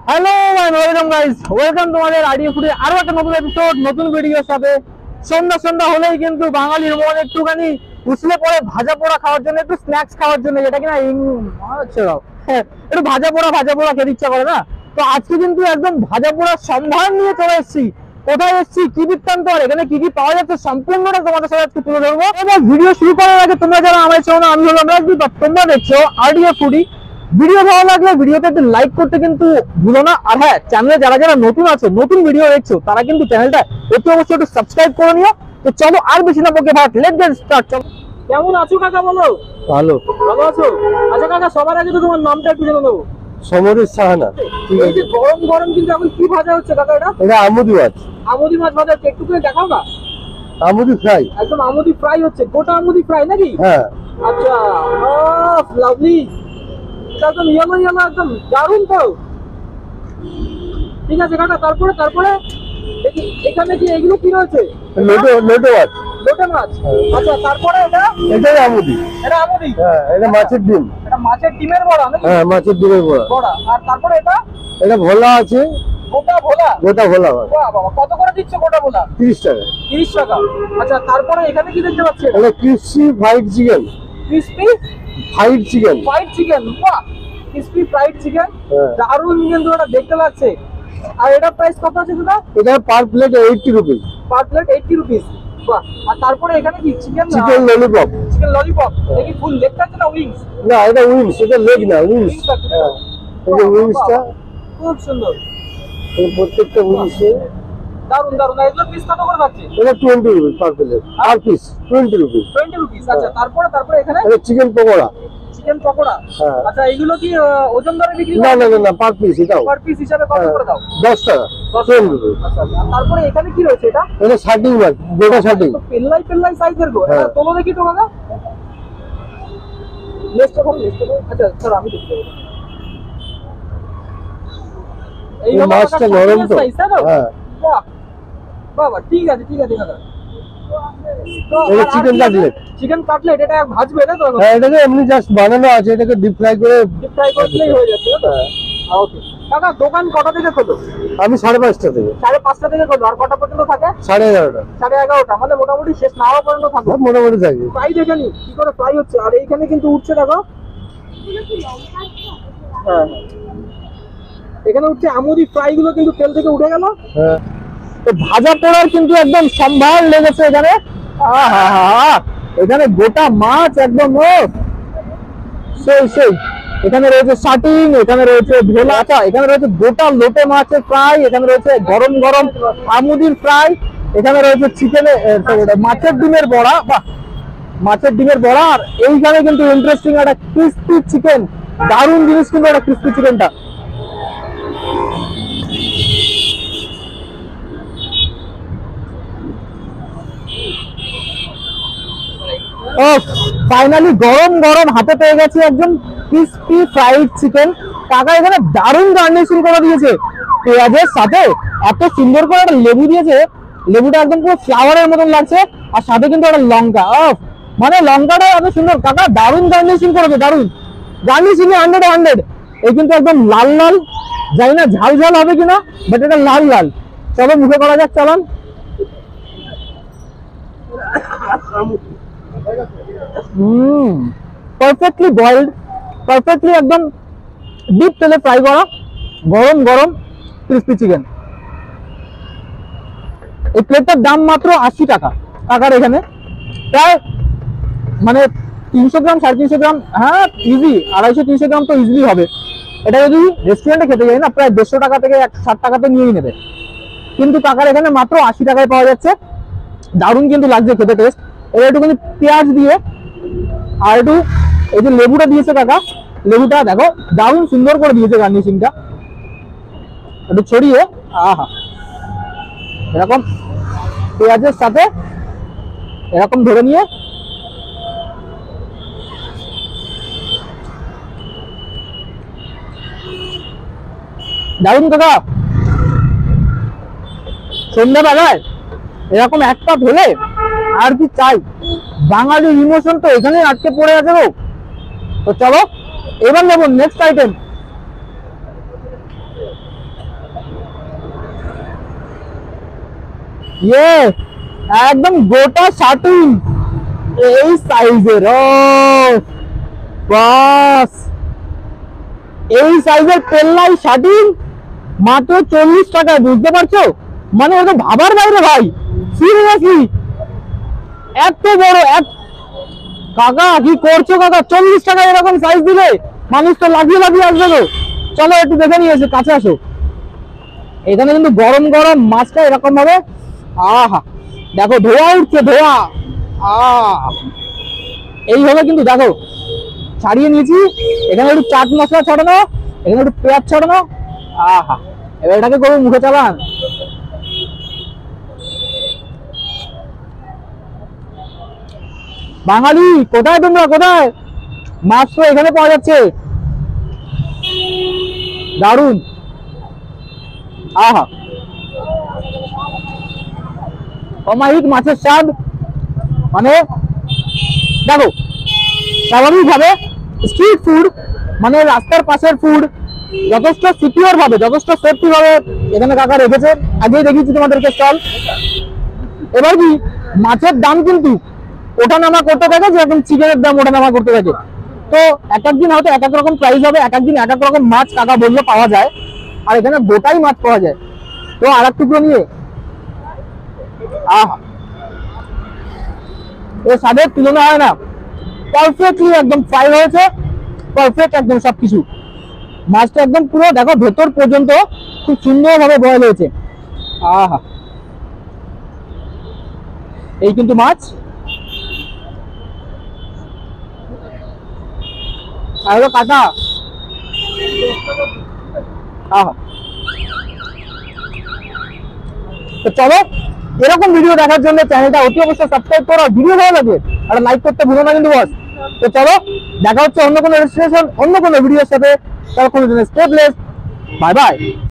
Hello and welcome guys, welcome তোমাদের idea ফুডে আরো একটা নতুন এপিসোড, নতুন ভিডিওর সাথে। সন্ধ্যা সন্ধ্যা হলেই কিন্তু বাঙালির মন একটুখানি উছলে পড়ে ভাজা পোড়া খাওয়ার জন্য, একটু স্ন্যাক্স খাওয়ার জন্য, যেটা কিনা একটু ভাজা পোড়া খেতে ইচ্ছা করে না। তো আজকে কিন্তু একদম ভাজা পোড়ার সম্ভার নিয়ে চলে এসেছি। কোথায় এসেছি, কি বৃত্তান্ত, আর এখানে কি কি পাওয়া যাচ্ছে, সম্পূর্ণটা তোমাদের সাথে আজকে তুলে ধরবো। এবার ভিডিও শুরু করার আগে তোমরা যারা আমার চ্যানেল, আমি হলাম রাজদীপ, তোমরা দেখছো আইডিয়া ফুডি। ভিডিও ভালো লাগলে ভিডিওতে একটু লাইক করতে কিন্তু ভুলো না। আর হ্যাঁ, চ্যানেলে যারা যারা নতুন আছো, নতুন ভিডিও দেখছো, তারা কিন্তু চ্যানেলটা অবশ্যই একটু সাবস্ক্রাইব করে নিও। তো চলো আর বেশি না বকে ভাট, লেটস গেট স্টার্ট। চলো, কেমন আছো কাকা? বলো। ভালো। ভালো আছো? আচ্ছা কাকা, সবার আগে তো তোমার নামটা একটু জেনে নেবো। সমরেশ সাহানা। এই যে গরম গরম কিন্তু এখন কি ভাজা হচ্ছে কাকা? এটা আমুদি মাছ। আমুদি মাছ ভাজা হচ্ছে, একটু করে দেখাও না। আমুদি ফ্রাই। একদম আমুদি ফ্রাই হচ্ছে, গোটা আমুদি ফ্রাই নাকি? হ্যাঁ। আচ্ছা, লাভলি। একদম ইয়েলো ইয়েলো, একদম দারুণ তো। ঠিক আছে কাকা, তারপরে তারপরে এখানে কি এগুলো কি রয়েছে? লোটে মাছ। লোটে মাছ। আচ্ছা, তারপরে এটাই আমুদি। এটা আমুদি। হ্যাঁ, এটা মাছের ডিম। এটা মাছের ডিমের বড়া নাকি? হ্যাঁ, মাছের ডিমের বড়া। আর তারপরে এটা ভোলা আছে। গোটা ভোলা। গোটা ভোলা মাছ। বাহ বাবা, কত করে দিচ্ছ গোটা ভোলা? 30 টাকা। 30 টাকা। আচ্ছা, তারপরে এখানে কি দেখতে পাচ্ছি? এটা crispy fried chicken. Crispy fried chicken. Fried chicken. বাহ, ক্রিসপি ফ্রাইড চিকেন, দারুণ কিন্তু এটা দেখতে লাগছে। আর এটা প্রাইস কত আছে দাদা? এটা পার প্লেট 80 রুপিস। পার প্লেট 80 রুপিস। বাহ। আর তারপরে এখানে কি চিকেন ললিপপ। Chicken lollipop. এটা কি ফুল লেগ আছে না উইংস? না, এটা উইংস। এটা লেগ না, উইংস। হ্যাঁ, এই যে উইংসটা খুব সুন্দর। এই প্রত্যেকটা উইংসে দারুণ দারুণ। এগুলো পিস কত করে পাচ্ছি? এটা 20 রুপিস পার প্লেট। আর পিস 20 রুপিস। 20 রুপিস। আচ্ছা, তারপরে এখানে এটা চিকেন পকোড়া। চিকেন পকোড়া। হ্যাঁ। আচ্ছা, এগুলো কি ওজন দরে বিক্রি না করো? না না, পার পিস। এটাও পার পিস হিসাবে কত করে দাও? 10 টাকা। 10 রুপিস। আচ্ছা, আর তারপরে এখানে কি রয়েছে? এটা শার্টিং মাছ, গোটা শার্টিং। তো পেল্লাই সাইজের গো। হ্যাঁ। তোলো দেখি তো দাদা। লেসটা ধরো। আচ্ছা স্যার, আমি দেখতে দেবো। এই মাছটা নরম তো। হ্যাঁ। বাহ বাবা, ঠিক আছে দাদা। তো এটা চিকেন কাটলেট। চিকেন কাটলেট, এটা ভাজবে না তো? হ্যাঁ, এটাকে এমনি জাস্ট বানানো আছে, এটাকে ডিপ ফ্রাই করলেই হয়ে যাচ্ছে তো। ওকে কাকা, দোকান কটা থেকে খোলো? আমি 5:30টা থেকে। 5:30 থেকে খোলো। আর কটা পর্যন্ত থাকে? 11:30টা। 11:30টা, মানে মোটামুটি শেষ না হওয়া পর্যন্ত থাকে। মোটামুটি থাকে। ফ্রাই দেখে নি কি করে ফ্রাই হচ্ছে। আর এইখানে কিন্তু উঠছে, দেখো। হ্যাঁ, এখানে উঠছে আমুদি ফ্রাই গুলো, কিন্তু তেল থেকে উঠে গেল। হ্যাঁ, তো ভাজা পোড়ার কিন্তু একদম সম্ভার লেগেছে এখানে। এখানে গোটা মাছ একদম সেই। এখানে রয়েছে শার্টিং, এখানে রয়েছে ভোলা, এখানে রয়েছে গোটা লোটে মাছের ফ্রাই, এখানে রয়েছে গরম গরম আমুদির ফ্রাই, এখানে রয়েছে মাছের ডিমের বড়া। বাহ, মাছের ডিমের বড়া। আর এইখানে কিন্তু ইন্টারেস্টিং একটা ক্রিস্পি চিকেন। দারুণ জিনিস কিন্তু একটা ক্রিস্পি চিকেনটা। ফাইনালি গরম গরম হাতে পেয়ে গেছি একদম ক্রিসপি ফ্রাইড চিকেন। কাকা এখানে দারুণ গার্নিশিং করে দিয়েছে পেঁয়াজের সাথে। এত সুন্দর করে একটা লেবু দিয়েছে, লেবুটা একদম পুরো ফ্লাওয়ারের মতন লাগছে। আর সাথে কিন্তু একটা লঙ্কা, মানে লঙ্কাটা এত সুন্দর। কাকা দারুণ গার্নিশিং করেছে, দারুণ গার্নিশিং। 100 এই কিন্তু একদম লাল লাল, জানি না ঝাল ঝাল হবে কিনা, বাট এটা লাল লাল। চলো মুখে করা যাক, চালান। পারফেক্টলি বয়েলড, পারফেক্টলি একদম ডিপ তেলে ফ্রাই করা, গরম গরম ক্রিসপি চিকেন। এই প্লেটটার দাম মাত্র 80 টাকা কাকার এখানে। প্রায় মানে 300 গ্রাম 350 গ্রাম, হ্যাঁ ইজি 250-300 গ্রাম তো ইজিলি হবে। এটা যদি রেস্টুরেন্টে খেতে যাই না, প্রায় 150 টাকা থেকে 60 টাকাতে নিয়েই নেবে। কিন্তু কাকার এখানে মাত্র 80 টাকায় পাওয়া যাচ্ছে। দারুণ কিন্তু লাগছে খেতে টেস্ট। এবার একটুখানি পেঁয়াজ দিয়ে, আর একটু এই যে লেবুটা দিয়েছে কাকা, লেবুটা দেখো দারুণ সুন্দর করে দিয়েছে গার্নিশিংটা। একটু ছড়িয়ে এরকম পেঁয়াজের সাথে এরকম ধরে নিয়ে দারুণ কাকা। সন্ধ্যাবেলায় এরকম একটা হলে আর কি চাই। বাঙালির ইমোশন তো এখানে আটকে পড়ে আছে গো। তো চলো এবার নেবো নেক্সট আইটেম। ইয়ে একদম গোটা শার্টিং এই সাইজের, ও বাস এই সাইজের পেল্লাই শার্টিং মাত্র 40 টাকায়, বুঝতে পারছো? মানে ওটা ভাবার বাইরে ভাই, সিরিয়াসলি এত বড় কাকা কি করছো কাকা? 40 টাকায় এরকম সাইজ দিলে মানুষ তো লাগিয়ে লাগিয়ে আসবে তো। চলো একটু দেখে নিয়ে এসে কাছে আসো। এখানে কিন্তু গরম গরম মাছটা এরকম ভাবে, আহা দেখো ধোয়া উঠছে, ধোয়া এইভাবে কিন্তু দেখো ছাড়িয়ে নিয়েছি। এখানে একটু চাট মশলা ছড়ানো, এখানে একটু পেঁয়াজ ছড়ানো, আহা এবার এটাকে করবো মুখে চালান। বাঙালি কোথায় তোমরা, কোথায়? মাছ তো এখানে পাওয়া যাচ্ছে, দারুন। আহা অমায়িক মাছের স্বাদ। মানে দেখো স্বাভাবিক ভাবে স্ট্রিট ফুড মানে রাস্তার পাশের ফুড যথেষ্ট সিকিউর ভাবে, যথেষ্ট সেফটি ভাবে এখানে কাকা রেখেছে। আগেই দেখিয়েছি তোমাদেরকে স্টল। এবার কি মাছের দাম কিন্তু ওঠানামা করতে থাকে, যেরকম চিকেনের দাম ওঠানামা করতে থাকে। তো এক একদিন হয়তো এক এক রকম প্রাইস হবে, এক একদিন এক এক রকম মাছ কাকা বললে পাওয়া যায়, আর এখানে গোটাই মাছ পাওয়া যায়। তো আর এক টুকরো নিয়ে আহা এর স্বাদের তুলনা হয় না। পারফেক্টলি একদম ফ্রাই হয়েছে, পারফেক্ট একদম সবকিছু। মাছটা একদম পুরো দেখো ভেতর পর্যন্ত খুব সুন্দর ভাবে বয়েল হয়েছে। আহা এই কিন্তু মাছ, আর হলো কাটা। আহা তো চলো এরকম ভিডিও দেখার জন্য চ্যানেলটা অতি অবশ্যই সাবস্ক্রাইব করো, ভিডিও ভালো লাগবে আর লাইক করতে ভুলো না কিন্তু বস। তো চলো দেখা হচ্ছে অন্য কোনো রেজিস্ট্রেশন অন্য কোনো ভিডিওর সাথে। ততক্ষণের জন্য স্টে ব্লেসড, বাই বাই।